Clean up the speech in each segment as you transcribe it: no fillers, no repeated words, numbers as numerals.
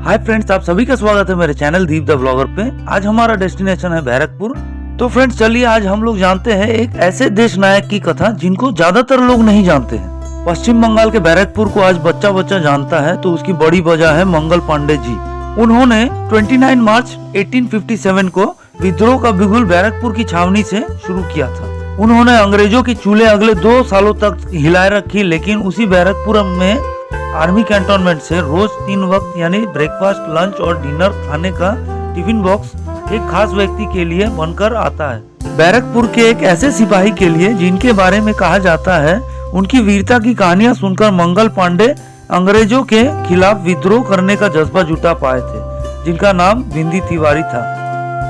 Hi friends, आप सभी का स्वागत है मेरे चैनल दीप द ब्लॉगर पे। आज हमारा डेस्टिनेशन है बैरकपुर। तो फ्रेंड्स चलिए आज हम लोग जानते हैं एक ऐसे देश नायक की कथा जिनको ज्यादातर लोग नहीं जानते हैं। पश्चिम बंगाल के बैरकपुर को आज बच्चा बच्चा जानता है, तो उसकी बड़ी वजह है मंगल पांडे जी। उन्होंने 29 मार्च 1857 को विद्रोह का बिगुल बैरकपुर की छावनी से शुरू किया था। उन्होंने अंग्रेजों की चूल्हे अगले 2 सालों तक हिलाए रखी, लेकिन उसी बैरकपुर में आर्मी कैंटोनमेंट से रोज 3 वक्त यानी ब्रेकफास्ट, लंच और डिनर खाने का टिफिन बॉक्स एक खास व्यक्ति के लिए बनकर आता है। बैरकपुर के एक ऐसे सिपाही के लिए जिनके बारे में कहा जाता है उनकी वीरता की कहानियां सुनकर मंगल पांडे अंग्रेजों के खिलाफ विद्रोह करने का जज्बा जुटा पाए थे, जिनका नाम बिंदी तिवारी था।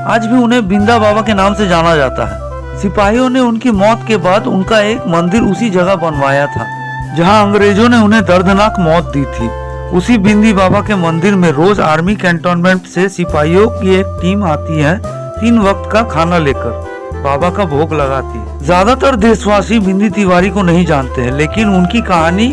आज भी उन्हें बिंदा बाबा के नाम से जाना जाता है। सिपाहियों ने उनकी मौत के बाद उनका एक मंदिर उसी जगह बनवाया था जहां अंग्रेजों ने उन्हें दर्दनाक मौत दी थी। उसी बिंदी बाबा के मंदिर में रोज आर्मी कैंटोनमेंट से सिपाहियों की एक टीम आती है, 3 वक्त का खाना लेकर बाबा का भोग लगाती है। ज्यादातर देशवासी बिंदी तिवारी को नहीं जानते हैं, लेकिन उनकी कहानी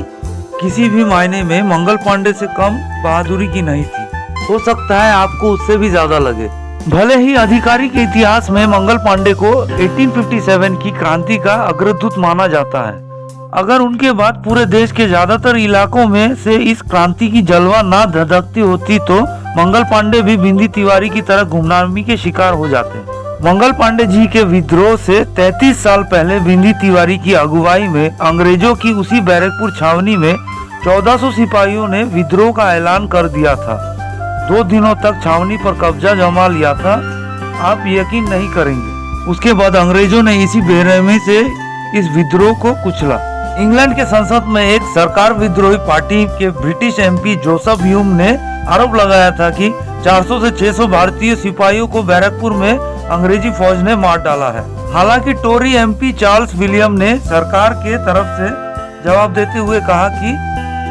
किसी भी मायने में मंगल पांडे से कम बहादुरी की नहीं थी। हो सकता है आपको उससे भी ज्यादा लगे। भले ही आधिकारिक इतिहास में मंगल पांडे को 1857 की क्रांति का अग्रदूत माना जाता है। अगर उनके बाद पूरे देश के ज्यादातर इलाकों में से इस क्रांति की जलवा ना धधकती होती तो मंगल पांडे भी बिंदी तिवारी की तरह गुमनामी के शिकार हो जाते। मंगल पांडे जी के विद्रोह से 33 साल पहले बिंदी तिवारी की अगुवाई में अंग्रेजों की उसी बैरकपुर छावनी में 1400 सिपाहियों ने विद्रोह का ऐलान कर दिया था। 2 दिनों तक छावनी पर कब्जा जमा लिया था, आप यकीन नहीं करेंगे। उसके बाद अंग्रेजों ने इसी बेरहमी से इस विद्रोह को कुचला। इंग्लैंड के संसद में एक सरकार विद्रोही पार्टी के ब्रिटिश एमपी जोसेफ ह्यूम ने आरोप लगाया था कि 400 से 600 भारतीय सिपाहियों को बैरकपुर में अंग्रेजी फौज ने मार डाला है। हालांकि टोरी एमपी चार्ल्स विलियम ने सरकार के तरफ से जवाब देते हुए कहा कि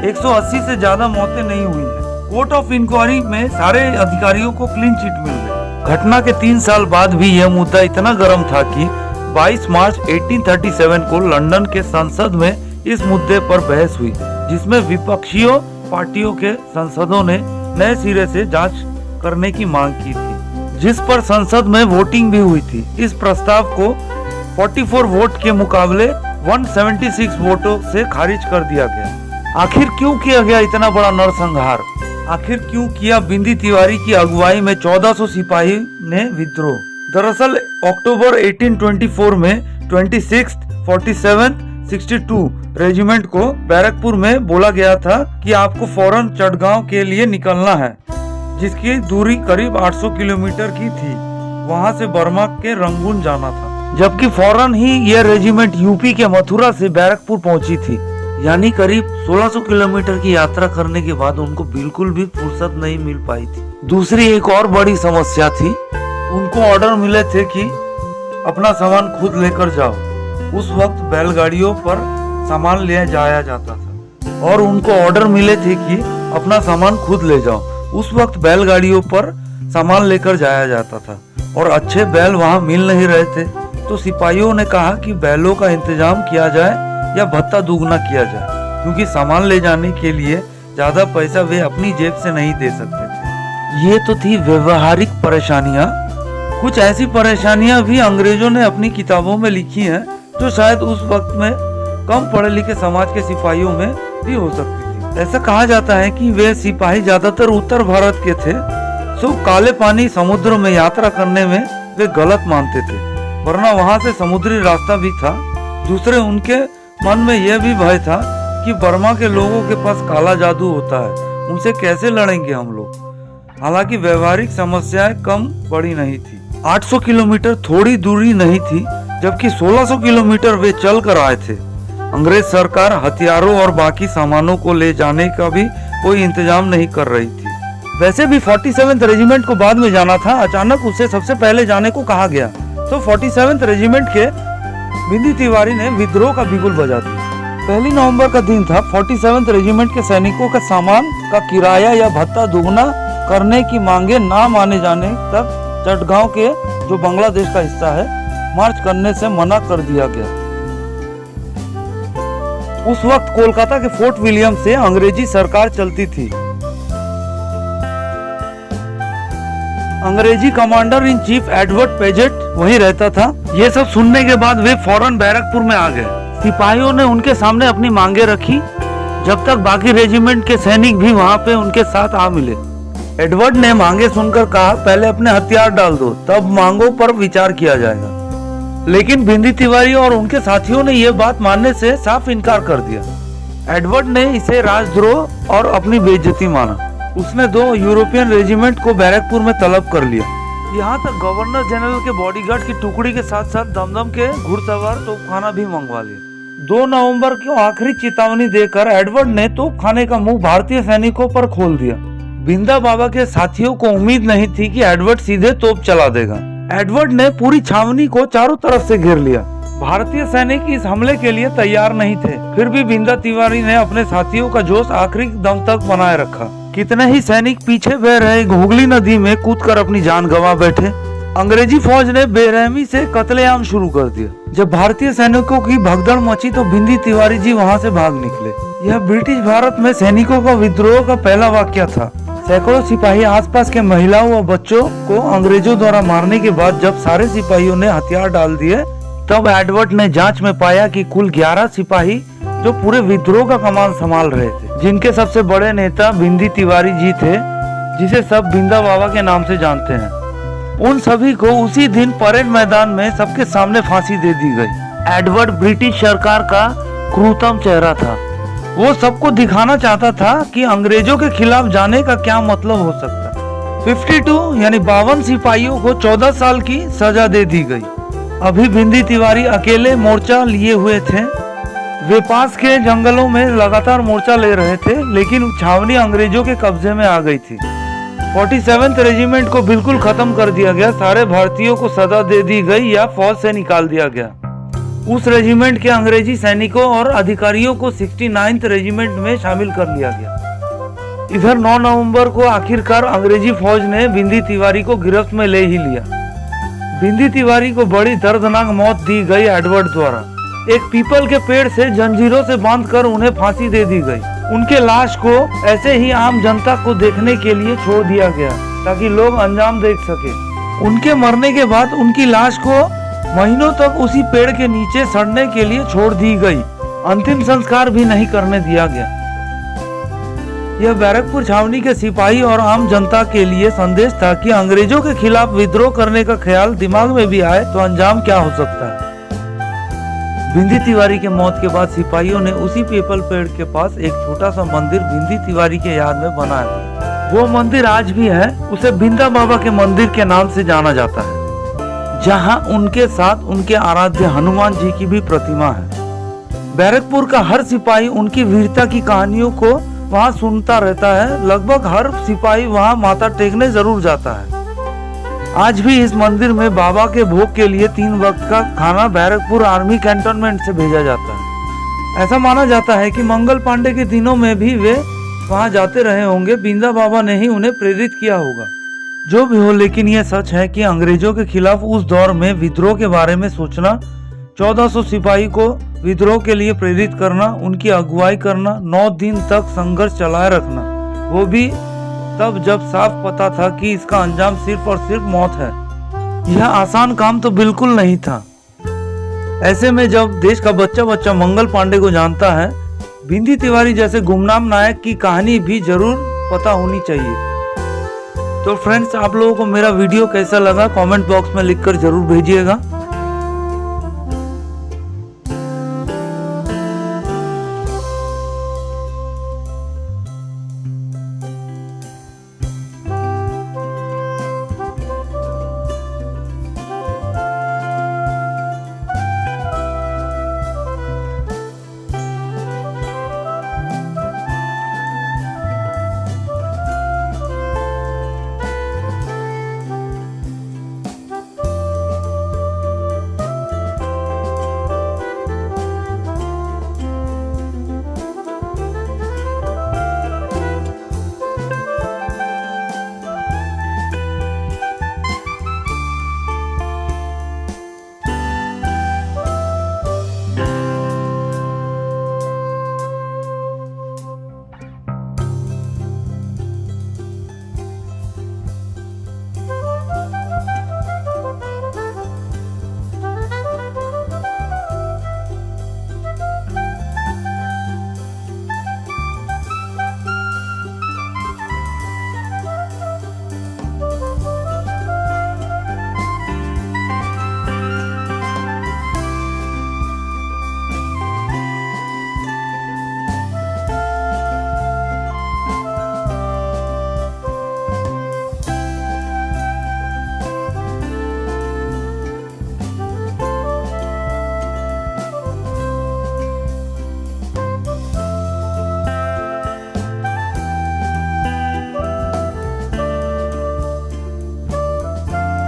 180 से ज्यादा मौतें नहीं हुई हैं। कोर्ट ऑफ इंक्वायरी में सारे अधिकारियों को क्लीन चिट मिल गई। घटना के 3 साल बाद भी यह मुद्दा इतना गर्म था कि 22 मार्च 1837 को लंदन के संसद में इस मुद्दे पर बहस हुई, जिसमें विपक्षियों पार्टियों के सांसदों ने नए सिरे से जांच करने की मांग की थी, जिस पर संसद में वोटिंग भी हुई थी। इस प्रस्ताव को 44 वोट के मुकाबले 176 वोटों से खारिज कर दिया गया। आखिर क्यों किया गया इतना बड़ा नरसंहार? आखिर क्यों किया बिंदी तिवारी की अगुवाई में 1400 सिपाही ने विद्रोह? दरअसल अक्टूबर 1824 में 26th, 47th, 62 रेजिमेंट को बैरकपुर में बोला गया था कि आपको फौरन चटगांव के लिए निकलना है, जिसकी दूरी करीब 800 किलोमीटर की थी। वहां से बर्मा के रंगून जाना था, जबकि फौरन ही यह रेजिमेंट यूपी के मथुरा से बैरकपुर पहुंची थी। यानी करीब 1600 किलोमीटर की यात्रा करने के बाद उनको बिल्कुल भी फुर्सत नहीं मिल पाई थी। दूसरी एक और बड़ी समस्या थी, उनको ऑर्डर मिले थे कि अपना सामान खुद लेकर जाओ। उस वक्त बैलगाड़ियों पर सामान ले जाया जाता था और उनको ऑर्डर मिले थे कि अपना सामान खुद ले जाओ। उस वक्त बैलगाड़ियों पर सामान लेकर जाया जाता था और अच्छे बैल वहां मिल नहीं रहे थे, तो सिपाहियों ने कहा कि बैलों का इंतजाम किया जाए या भत्ता दुगना किया जाए, क्योंकि सामान ले जाने के लिए ज्यादा पैसा वे अपनी जेब से नहीं दे सकते थे। ये तो थी व्यवहारिक परेशानियां। कुछ ऐसी परेशानियां भी अंग्रेजों ने अपनी किताबों में लिखी हैं, जो शायद उस वक्त में कम पढ़े लिखे समाज के सिपाहियों में भी हो सकती थी। ऐसा कहा जाता है कि वे सिपाही ज्यादातर उत्तर भारत के थे, सो काले पानी समुद्र में यात्रा करने में वे गलत मानते थे, वरना वहां से समुद्री रास्ता भी था। दूसरे, उनके मन में यह भी भय था कि बर्मा के लोगों के पास काला जादू होता है, उनसे कैसे लड़ेंगे हम लोग। हालांकि व्यवहारिक समस्याएं कम बड़ी नहीं थी। 800 किलोमीटर थोड़ी दूरी नहीं थी, जबकि 1600 किलोमीटर वे चल कर आए थे। अंग्रेज सरकार हथियारों और बाकी सामानों को ले जाने का भी कोई इंतजाम नहीं कर रही थी। वैसे भी 47th रेजिमेंट को बाद में जाना था, अचानक उसे सबसे पहले जाने को कहा गया, तो 47th रेजिमेंट के बिंदी तिवारी ने विद्रोह का बिगुल बजा दिया। 1 नवंबर का दिन था। 47th रेजिमेंट के सैनिकों का सामान का किराया या भत्ता दुगना करने की मांगे ना माने जाने तक चटगांव के, जो बांग्लादेश का हिस्सा है, मार्च करने से मना कर दिया गया। उस वक्त कोलकाता के फोर्ट विलियम से अंग्रेजी सरकार चलती थी। अंग्रेजी commander in chief Edward Paget वहीं रहता था। ये सब सुनने के बाद वे फौरन बैरकपुर में आ गए। सिपाहियों ने उनके सामने अपनी मांगे रखी, जब तक बाकी रेजिमेंट के सैनिक भी वहाँ पे उनके साथ आ मिले। एडवर्ड ने मांगे सुनकर कहा, पहले अपने हथियार डाल दो, तब मांगों पर विचार किया जाएगा। लेकिन बिंदी तिवारी और उनके साथियों ने यह बात मानने से साफ इनकार कर दिया। एडवर्ड ने इसे राजद्रोह और अपनी बेइज्जती माना। उसने 2 यूरोपियन रेजिमेंट को बैरकपुर में तलब कर लिया। यहाँ तक गवर्नर जनरल के बॉडीगार्ड की टुकड़ी के साथ साथ दमदम के घुड़सवार तोपखाना भी मंगवा लिया। 2 नवंबर को आखिरी चेतावनी देकर एडवर्ड ने तोपखाने का मुंह भारतीय सैनिकों पर खोल दिया। बिंदा बाबा के साथियों को उम्मीद नहीं थी कि एडवर्ड सीधे तोप चला देगा। एडवर्ड ने पूरी छावनी को चारों तरफ से घेर लिया। भारतीय सैनिक इस हमले के लिए तैयार नहीं थे, फिर भी बिंदा तिवारी ने अपने साथियों का जोश आखिरी दम तक बनाए रखा। कितने ही सैनिक पीछे बह रहे घोगली नदी में कूदकर अपनी जान गंवा बैठे। अंग्रेजी फौज ने बेरहमी से कत्लेआम शुरू कर दिया। जब भारतीय सैनिकों की भगदड़ मची तो बिंदी तिवारी जी वहां से भाग निकले। यह ब्रिटिश भारत में सैनिकों का विद्रोह का पहला वाक्य था। सैकड़ों सिपाही आसपास के महिलाओं व बच्चों को अंग्रेजों द्वारा मारने के बाद जब सारे सिपाहियों ने हथियार डाल दिए, तब एडवर्ड ने जांच में पाया कि कुल 11 सिपाही जो पूरे विद्रोह का कमान संभाल रहे थे, जिनके सबसे बड़े नेता बिंदी तिवारी जी थे, जिसे सब बिंदा बाबा के नाम से जानते हैं। उन सभी को उसी दिन परेड मैदान में सबके सामने फांसी दे दी गई। एडवर्ड ब्रिटिश सरकार का क्रूरतम चेहरा था। वो सबको दिखाना चाहता था कि अंग्रेजों के खिलाफ जाने का क्या मतलब हो सकता। 52 यानी 52 सिपाहियों को 14 साल की सजा दे दी गई। अभी बिंदी तिवारी अकेले मोर्चा लिए हुए थे। वे पास के जंगलों में लगातार मोर्चा ले रहे थे, लेकिन छावनी अंग्रेजों के कब्जे में आ गई थी। 47th रेजिमेंट को बिल्कुल खत्म कर दिया गया। सारे भारतीयों को सजा दे दी गई या फौज से निकाल दिया गया। उस रेजिमेंट के अंग्रेजी सैनिकों और अधिकारियों को 69th रेजिमेंट में शामिल कर लिया गया। इधर 9 नवंबर को आखिरकार अंग्रेजी फौज ने बिंदी तिवारी को गिरफ्त में ले ही लिया। बिंदी तिवारी को बड़ी दर्दनाक मौत दी गई एडवर्ड द्वारा। एक पीपल के पेड़ से जंजीरों से बांधकर उन्हें फांसी दे दी गई। उनके लाश को ऐसे ही आम जनता को देखने के लिए छोड़ दिया गया ताकि लोग अंजाम देख सके। उनके मरने के बाद उनकी लाश को महीनों तक उसी पेड़ के नीचे सड़ने के लिए छोड़ दी गई। अंतिम संस्कार भी नहीं करने दिया गया। यह बैरकपुर छावनी के सिपाही और आम जनता के लिए संदेश था कि अंग्रेजों के खिलाफ विद्रोह करने का ख्याल दिमाग में भी आए तो अंजाम क्या हो सकता है। बिंदी तिवारी के मौत के बाद सिपाहियों ने उसी पीपल पेड़ के पास एक छोटा सा मंदिर बिंदी तिवारी के याद में बना दिया। वो मंदिर आज भी है। उसे बिंदा बाबा के मंदिर के नाम से जाना जाता है, जहां उनके साथ उनके आराध्य हनुमान जी की भी प्रतिमा है। बैरकपुर का हर सिपाही उनकी वीरता की कहानियों को वहां सुनता रहता है। लगभग हर सिपाही वहां माथा टेकने जरूर जाता है। आज भी इस मंदिर में बाबा के भोग के लिए 3 वक्त का खाना बैरकपुर आर्मी कैंटोनमेंट से भेजा जाता है। ऐसा माना जाता है कि मंगल पांडे के दिनों में भी वे वहां जाते रहे होंगे। बिंदा बाबा ने ही उन्हें प्रेरित किया होगा। जो भी हो, लेकिन यह सच है कि अंग्रेजों के खिलाफ उस दौर में विद्रोह के बारे में सोचना, 1400 सिपाही को विद्रोह के लिए प्रेरित करना, उनकी अगुवाई करना, 9 दिन तक संघर्ष चलाए रखना, वो भी तब जब साफ पता था कि इसका अंजाम सिर्फ और सिर्फ मौत है। यह आसान काम तो बिल्कुल नहीं था। ऐसे में जब देश का बच्चा बच्चा मंगल पांडे को जानता है, बिंदी तिवारी जैसे गुमनाम नायक की कहानी भी जरूर पता होनी चाहिए। तो फ्रेंड्स, आप लोगों को मेरा वीडियो कैसा लगा कमेंट बॉक्स में लिखकर जरूर भेजिएगा।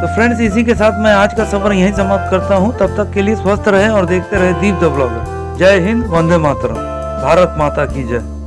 तो फ्रेंड्स इसी के साथ मैं आज का सफर यहीं समाप्त करता हूँ। तब तक के लिए स्वस्थ रहे और देखते रहे दीप द ब्लॉगर। जय हिंद, वंदे मातरम, भारत माता की जय।